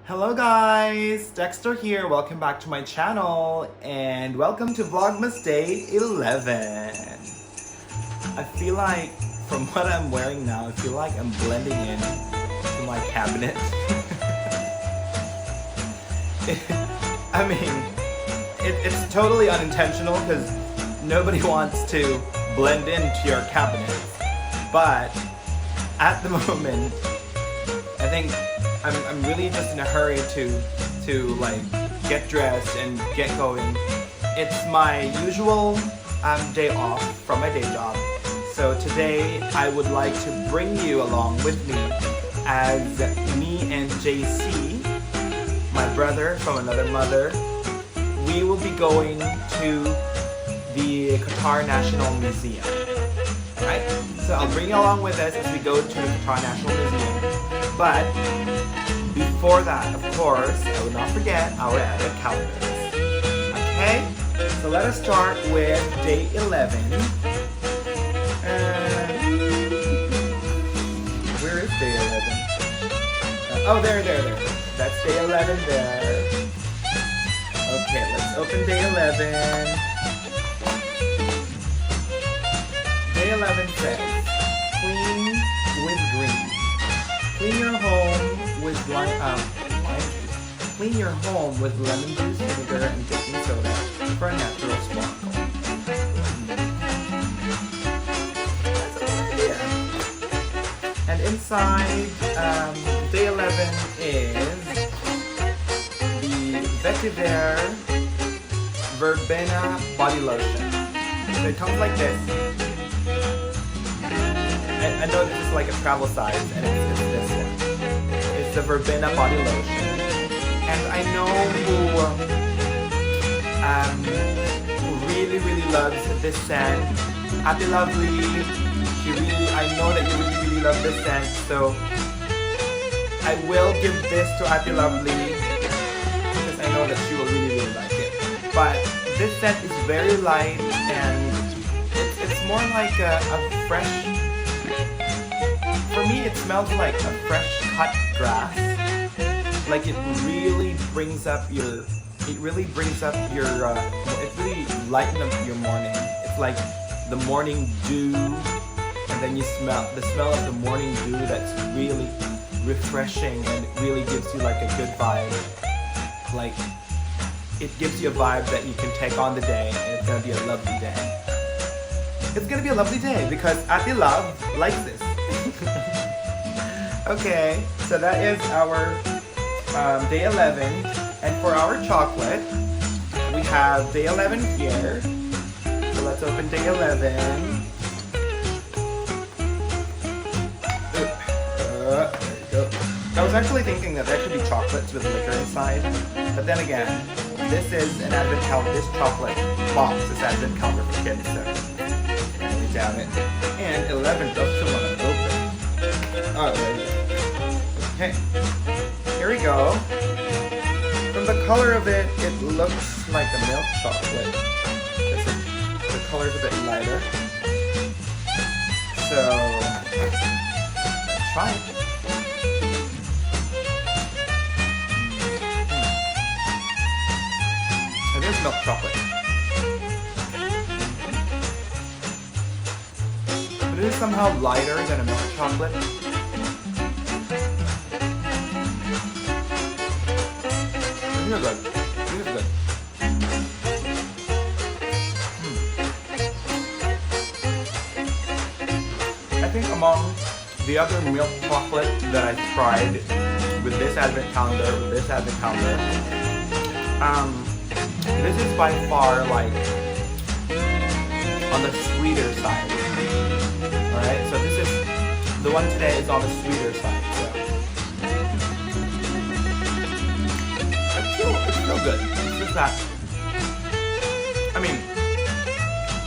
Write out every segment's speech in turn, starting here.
Hello guys, Dexter here. Welcome back to my channel and welcome to VlogMas Day 11. I feel like, from what I'm wearing now, I feel like I'm blending in to my cabinet. I mean, it's totally unintentional because nobody wants to blend into your cabinet. But at the moment, I think I'm really just in a hurry to like get dressed and get going. It's my usual day off from my day job. So today I would like to bring you along with me as me and JC, my brother from another mother. We will be going to the Qatar National Museum. Alright? So I'll bring you along with us as we go to the Qatar National Museum. But before that, of course, I would not forget our advent calendars. Okay? So let us start with day 11. Where is day 11? Oh, there. That's day 11 there. Okay, let's open day 11. Day 11 says, clean with green. Clean your home with clean your home with lemon juice, vinegar, and baking soda for a natural sparkle. That's a good idea. And inside, day 11 is the Vetiver Verbena body lotion. So it comes like this. I know this is like a travel size, and it's this one. It's the Verbena body lotion, and I know who really loves this scent. Happy Lovely, I know that you really love this scent, so I will give this to Happy Lovely because I know that she will really like it. But this scent is very light, and it's more like a fresh. For me, it smells like a fresh cut grass. Like it really brings up your, it really lightens up your morning. It's like the morning dew, and then you smell the smell of the morning dew that's really refreshing, and it really gives you like a good vibe. Like, it gives you a vibe that you can take on the day, and it's gonna be a lovely day. It's gonna be a lovely day because Ate Love likes this. Okay, so that is our day 11, and for our chocolate, we have day 11 here. So let's open day 11. There you go. I was actually thinking that there could be chocolates with liquor inside, but then again, this is an advent calendar. This chocolate box is advent calendar for kids, so we down it. And 11 does still want to open. Oh, there you go. Okay, here we go. From the color of it, it looks like a milk chocolate. The color's a bit lighter. So, let's try it. It is milk chocolate. But it is somehow lighter than a milk chocolate. These are good. These are good. I think among the other milk chocolate that I tried with this advent calendar, this is by far like on the sweeter side. Alright, so this is, the one today is on the sweeter side. So. It's still good. It's just that, I mean,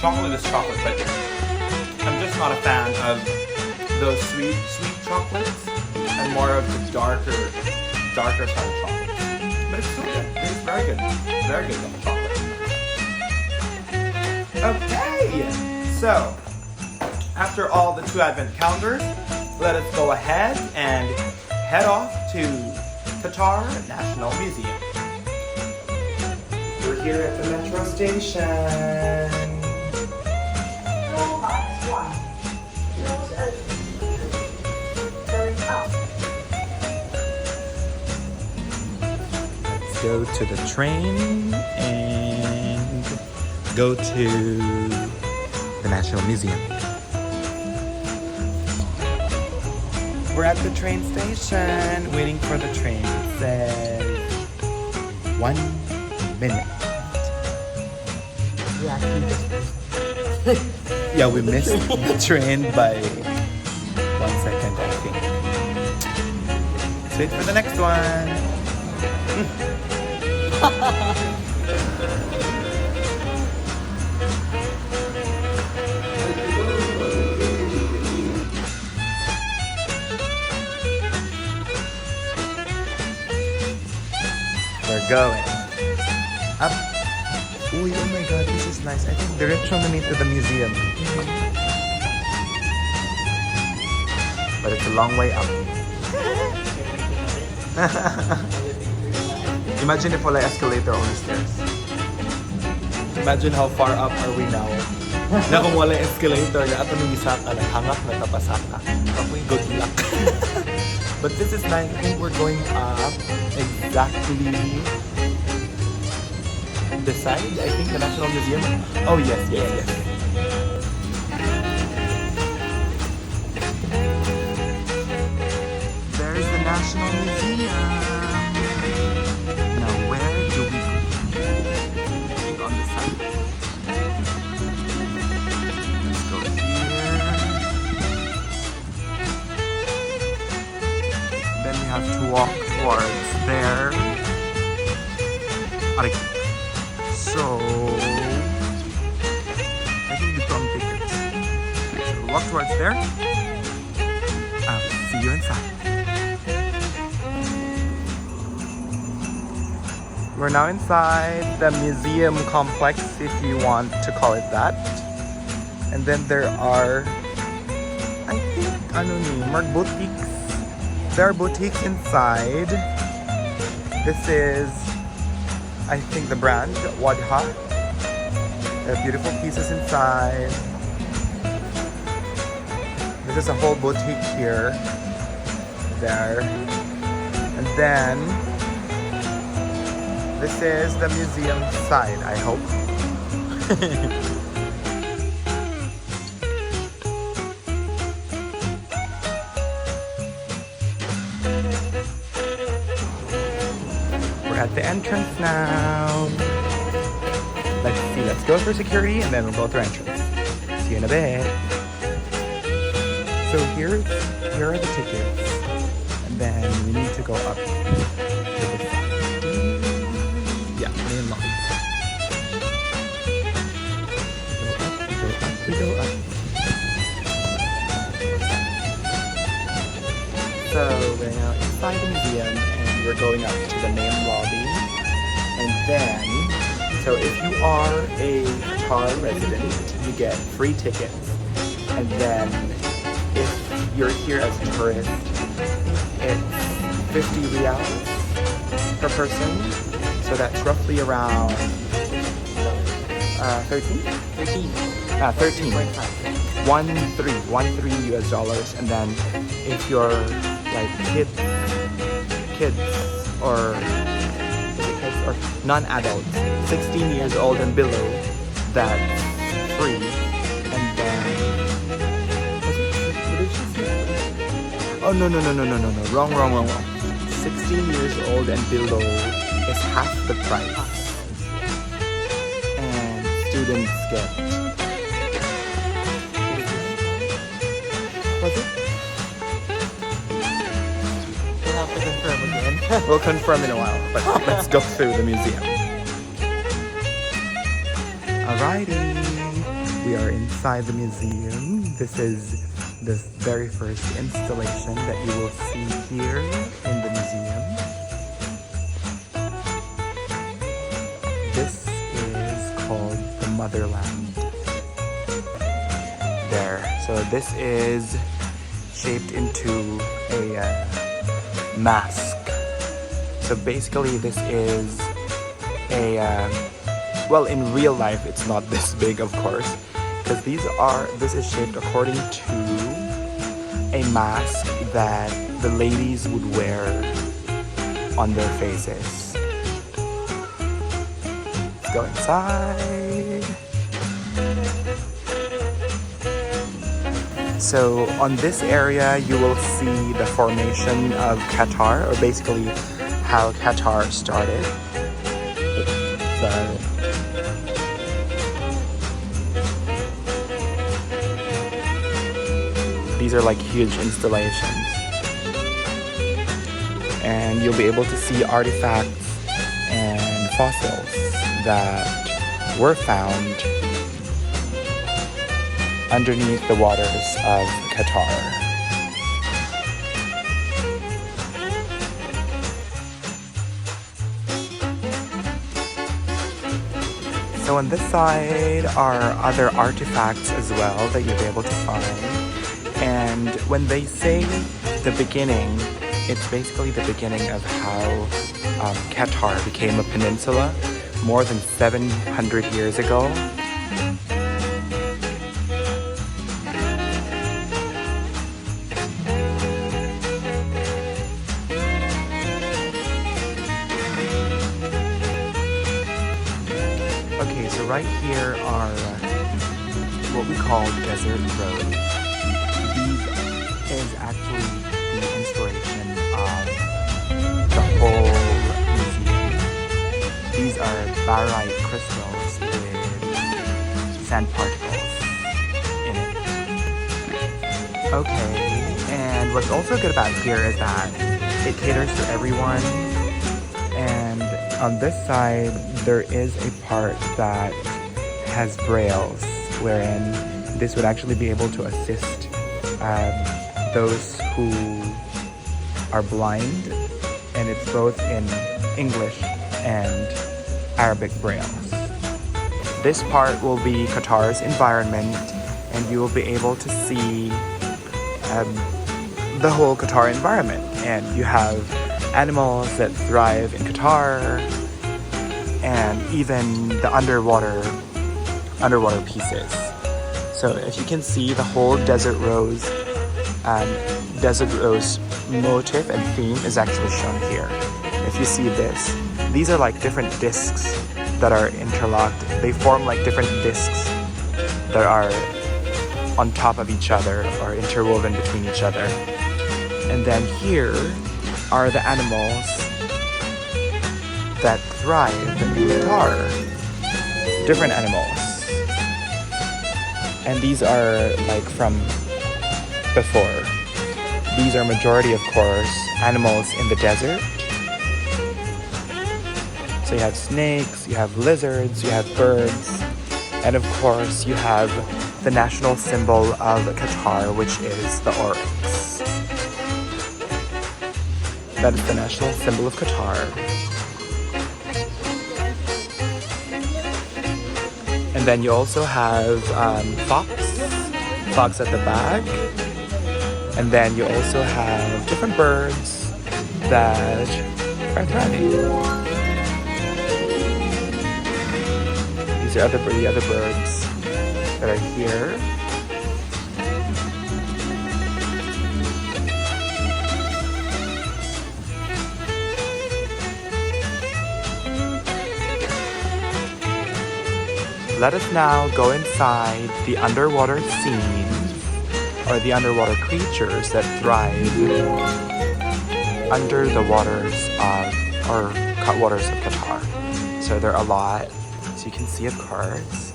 chocolate is chocolate, but I'm just not a fan of those sweet chocolates and more of the darker side of chocolate. But it's still good. It's very good. Very good on the chocolate. Okay! So, after all the 2 advent calendars, let us go ahead and head off to Qatar National Museum. We're here at the metro station. Floor minus 1. Doors open. Going up. Let's go to the train and go to the National Museum. We're at the train station waiting for the train. It says 1 minute. We actually just Yeah, we missed the train by 1 second, I think. Let's wait for the next one. We're going up. Uy, oh my god, this is nice. I think diretso na to the museum. But it's a long way up. Imagine if wala escalator, only stairs. Imagine how far up are we now. Na kung wala escalator, na ato nung isa ka, naghangak, natapasaka. Ako'y good luck. But this is nice. I think we're going up exactly the side, I think, the National Museum. Oh, yes. There's the National Museum. Now, where do we go? I think on the side. Let's go here. Then we have to walk towards there. Aray. So, I think we don't take it. So we'll walk towards there. I'll see you inside. We're now inside the museum complex, if you want to call it that. And then there are, I think, more boutiques. There are boutiques inside. This is, I think, the brand Wadha. There are beautiful pieces inside. This is a whole boutique here. There. And then this is the museum side, I hope. We're at the entrance now. Let's see, let's go through security and then we'll go through entrance. See you in a bit. So here are the tickets. And then we need to go up to this side. Yeah, main lobby. We go up. So we're now inside the museum and we're going up to the main lobby. And then, so if you are a Qatar resident, you get free tickets. And then if you're here as a tourist, it's 50 riyals per person. So that's roughly around 13? 13. 13 US dollars. And then if you're like kids or non-adults, 16 years old and below, that's free. And then what did she say? Oh no, wrong. 16 years old and below is half the price. And students get, was it? we'll have to confirm again. We'll confirm in a while, but let's go through the museum. Alrighty, we are inside the museum. This is the very first installation that you will see here in the museum. This is called the Motherland. There, so this is shaped into a mask. So basically this is a, well, in real life it's not this big, of course, because this is shaped according to a mask that the ladies would wear on their faces. Let's go inside. So on this area you will see the formation of Qatar, or basically how Qatar started. So these are like huge installations, and you'll be able to see artifacts and fossils that were found underneath the waters of Qatar. So on this side are other artifacts as well that you'll be able to find. And when they say the beginning, it's basically the beginning of how Qatar became a peninsula more than 700 years ago. Okay, so right here are what we call desert roads. These is actually the inspiration of the whole museum. These are barite crystals with sand particles in it. Okay, and what's also good about here is that it caters to everyone. And on this side, there is a part that has brailles, wherein this would actually be able to assist those who are blind, and it's both in English and Arabic brailles. This part will be Qatar's environment, and you will be able to see the whole Qatar environment. And you have animals that thrive in Qatar, and even the underwater pieces. So if you can see, the whole desert rose motif and theme is actually shown here. If you see this, these are like different discs that are interlocked. They form like different discs that are on top of each other or interwoven between each other. And then here are the animals that thrive in Qatar. Different animals. And these are like from before. These are majority, of course, animals in the desert. So you have snakes, you have lizards, you have birds, and of course you have the national symbol of Qatar, which is the oryx. That is the national symbol of Qatar. And then you also have fox at the back. And then you also have different birds that are thriving. These are the other birds that are here. Let us now go inside the underwater scene, or the underwater creatures that thrive under the waters of, or waters of Qatar. So there are a lot, so you can see, of course,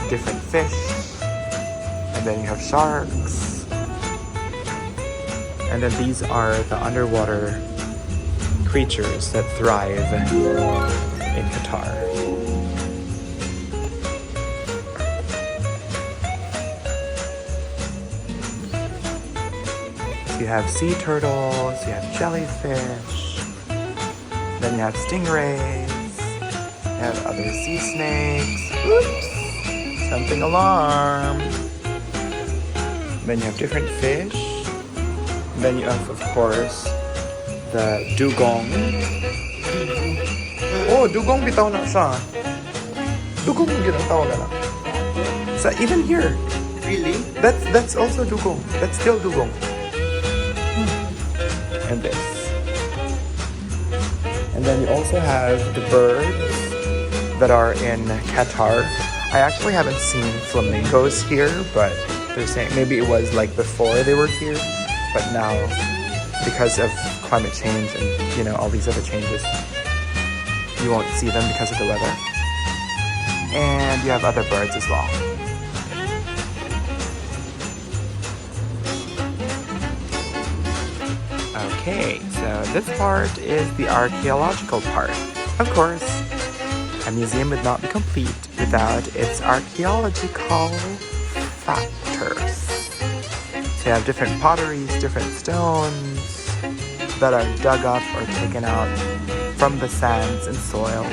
different fish, and then you have sharks, and then these are the underwater creatures that thrive in Qatar. So you have sea turtles, you have jellyfish, then you have stingrays, you have other sea snakes. Oops! Something alarm. Then you have different fish. Then you have, of course, the dugong. Oh, dugong bitaw na siya. Dugong yun ang tawag na. So even here, Really? that's also dugong. That's still dugong. And this. And then you also have the birds that are in Qatar. I actually haven't seen flamingos here, but they're saying maybe it was like before they were here, but now because of climate change and you know all these other changes, you won't see them because of the weather. And you have other birds as well. Okay, so this part is the archaeological part. Of course, a museum would not be complete without its archaeological factors. So you have different potteries, different stones that are dug up or taken out from the sands and soils.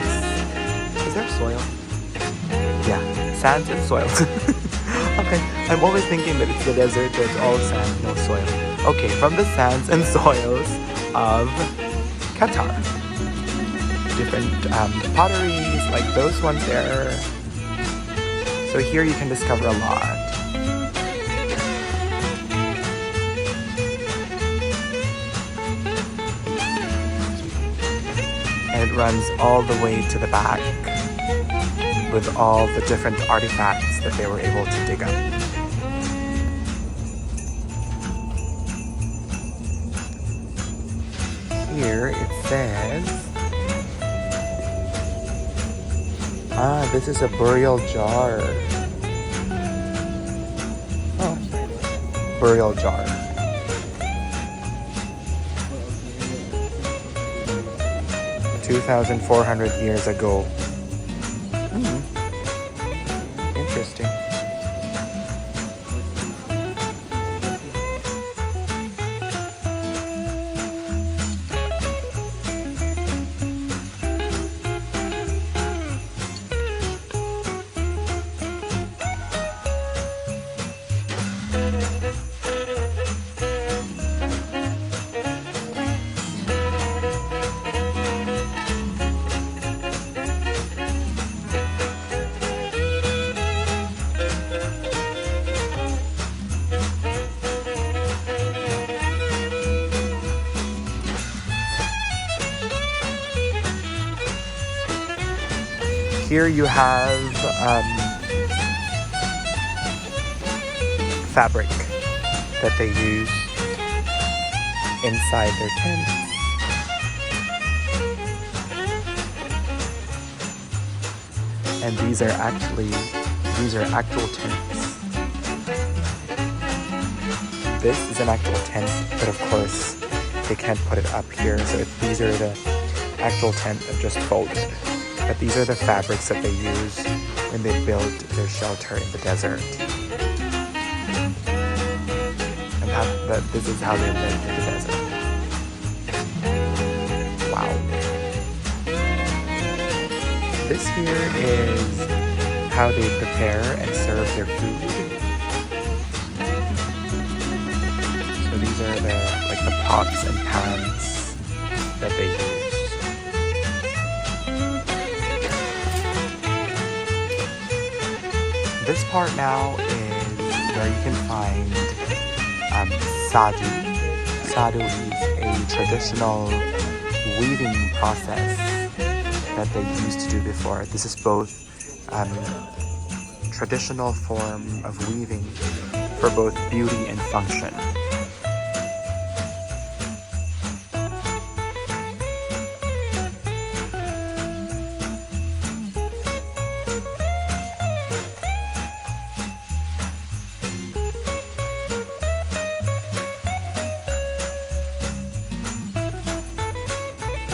Is there soil? Yeah, sands and soils. Okay, I'm always thinking that it's the desert, there's all sand, no soil. Okay, from the sands and soils of Qatar. Different potteries, like those ones there. So here you can discover a lot. And it runs all the way to the back with all the different artifacts that they were able to dig up. Here it says, this is a burial jar. Oh, burial jar. – 2,400 years ago. Interesting. Here you have fabric that they use inside their tents. And these are actual tents. This is an actual tent, but of course they can't put it up here, so these are the actual tent that just folded. But these are the fabrics that they use when they build their shelter in the desert. And this is how they live in the desert. Wow. This here is how they prepare and serve their food. So these are the pots and pans that they use. This part now is where you can find sadu. Sadu is a traditional weaving process that they used to do before. This is both traditional form of weaving for both beauty and function.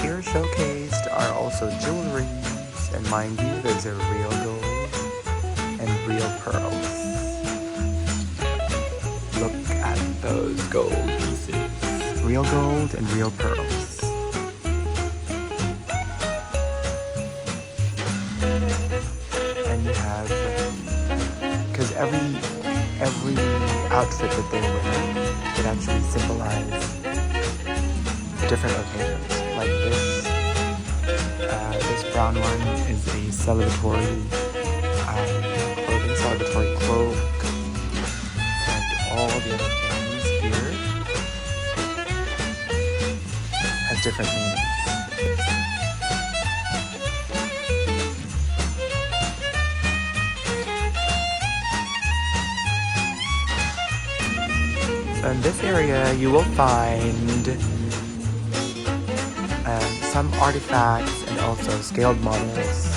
Here showcased are also jewelries, and mind you, there's a real gold and real pearls. Look at those gold pieces. Real gold and real pearls. And you have, because every outfit that they wear would actually symbolize different occasions. Like this brown one is a celebratory celebratory cloak, and all the other things here has different meanings. So in this area, you will find some artifacts and also scaled models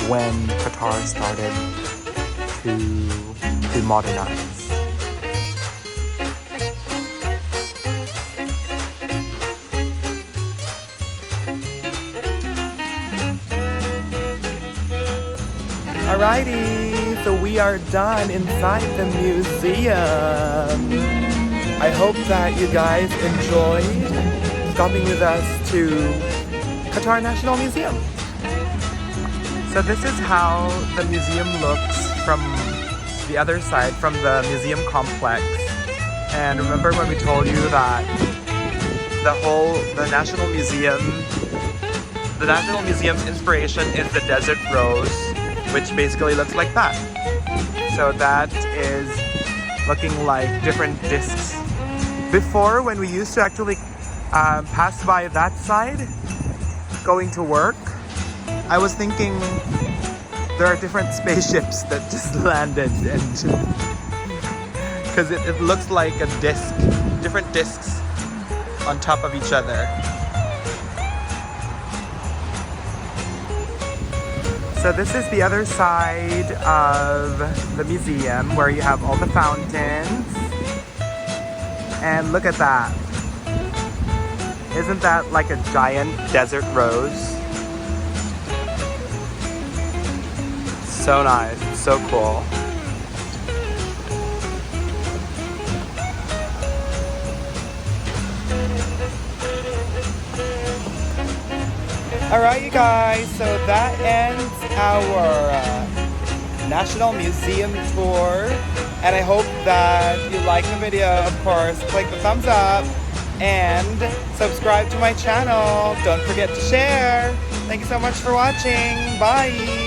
when Qatar started to modernize. Alrighty, so we are done inside the museum. I hope that you guys enjoyed stopping with us to Qatar National Museum. So this is how the museum looks from the other side, from the museum complex. And remember when we told you that the National Museum's inspiration is the desert rose, which basically looks like that. So that is looking like different discs. Before, when we used to actually pass by that side going to work, I was thinking there are different spaceships that just landed, and because it looks like a disc, different discs on top of each other. So this is the other side of the museum where you have all the fountains. And look at that. Isn't that like a giant desert rose? So nice, so cool. Alright you guys, so that ends our National Museum tour, and I hope that you like the video. Of course, click the thumbs up and subscribe to my channel. Don't forget to share. Thank you so much for watching. Bye!